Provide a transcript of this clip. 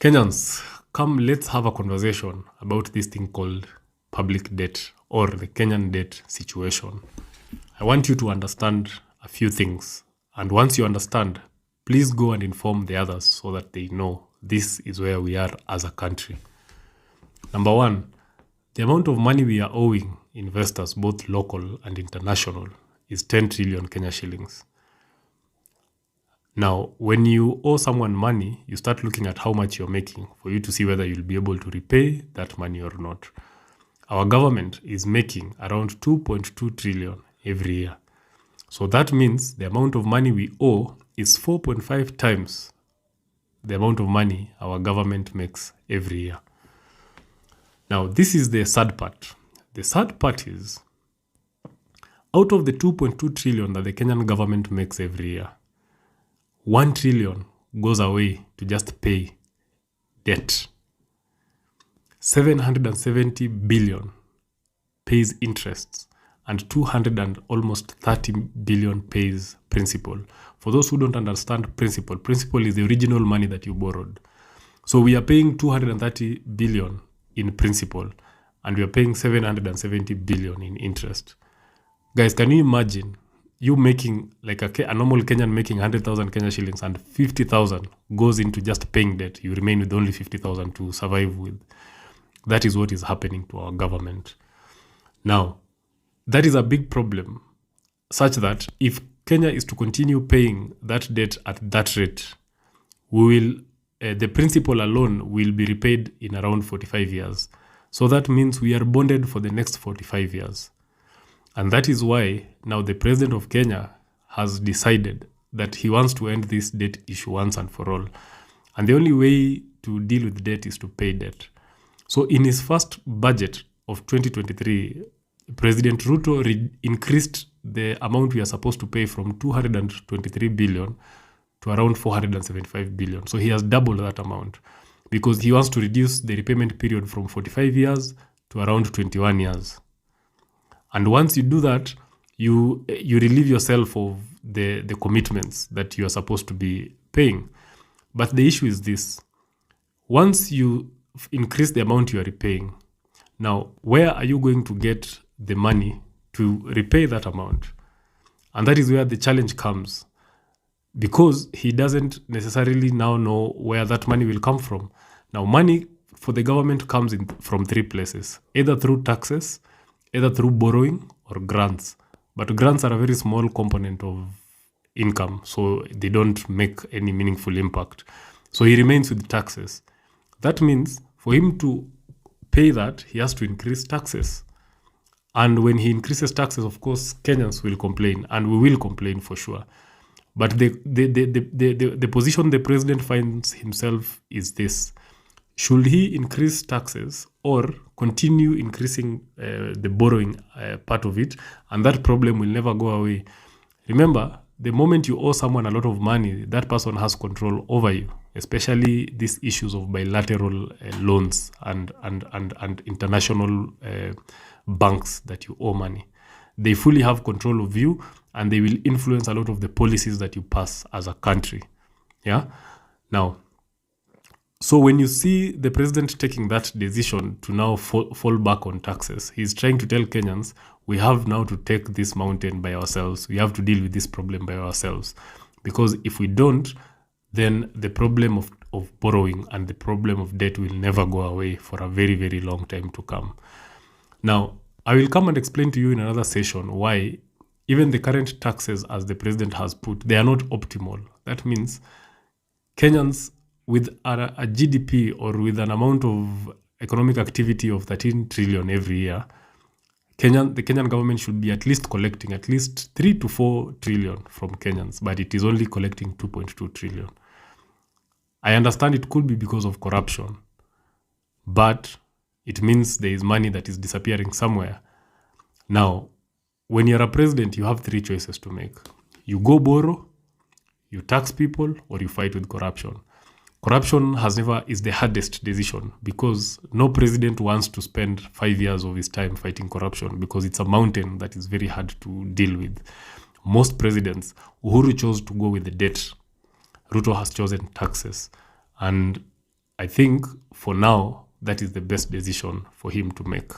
Kenyans, come let's have a conversation about this thing called public debt or the Kenyan debt situation. I want you to understand a few things. And once you understand, please go and inform the others so that they know this is where we are as a country. Number one, the amount of money we are owing investors, both local and international, is 10 trillion Kenya shillings. Now, when you owe someone money, you start looking at how much you're making for you to see whether you'll be able to repay that money or not. Our government is making around 2.2 trillion every year. So that means the amount of money we owe is 4.5 times the amount of money our government makes every year. Now, this is the sad part. The sad part is, out of the 2.2 trillion that the Kenyan government makes every year, 1 trillion goes away to just pay debt. 770 billion pays interests, and 200 and almost 30 billion pays principal. For those who don't understand principal is the original money that you borrowed. So we are paying 230 billion in principal, and we are paying 770 billion in interest. Guys, can you imagine you making, like a normal Kenyan making 100,000 Kenya shillings and 50,000 goes into just paying debt? You remain with only 50,000 to survive with. That is what is happening to our government. Now, that is a big problem, such that if Kenya is to continue paying that debt at that rate, the principal alone will be repaid in around 45 years. So that means we are bonded for the next 45 years. And that is why now the president of Kenya has decided that he wants to end this debt issue once and for all. And the only way to deal with debt is to pay debt. So in his first budget of 2023, President Ruto increased the amount we are supposed to pay from 223 billion to around 475 billion. So he has doubled that amount because he wants to reduce the repayment period from 45 years to around 21 years. And once you do that, you relieve yourself of the commitments that you are supposed to be paying. But the issue is this. Once you increase the amount you are repaying, now where are you going to get the money to repay that amount? And that is where the challenge comes, because he doesn't necessarily now know where that money will come from. Now, money for the government comes in from three places, either through taxes, either through borrowing, or grants. But grants are a very small component of income, so they don't make any meaningful impact. So he remains with taxes. That means for him to pay that, he has to increase taxes. And when he increases taxes, of course, Kenyans will complain, and we will complain for sure. But the position the president finds himself is this. Should he increase taxes or continue increasing the borrowing part of it? And that problem will never go away. Remember, the moment you owe someone a lot of money, that person has control over you, especially these issues of bilateral loans and international banks that you owe money. They fully have control of you, and they will influence a lot of the policies that you pass as a country. Yeah. Now, so when you see the president taking that decision to now fall back on taxes, he's trying to tell Kenyans, we have now to take this mountain by ourselves. We have to deal with this problem by ourselves. Because if we don't, then the problem of borrowing and the problem of debt will never go away for a very, very long time to come. Now, I will come and explain to you in another session why even the current taxes, as the president has put, they are not optimal. That means Kenyans with a GDP or with an amount of economic activity of 13 trillion every year, the Kenyan government should be at least collecting at least 3 to 4 trillion from Kenyans, but it is only collecting 2.2 trillion. I understand it could be because of corruption, but it means there is money that is disappearing somewhere. Now, when you're a president, you have three choices to make. You go borrow, you tax people, or you fight with corruption. Corruption is the hardest decision because no president wants to spend 5 years of his time fighting corruption because it's a mountain that is very hard to deal with. Most presidents, Uhuru chose to go with the debt. Ruto has chosen taxes. And I think for now, that is the best decision for him to make.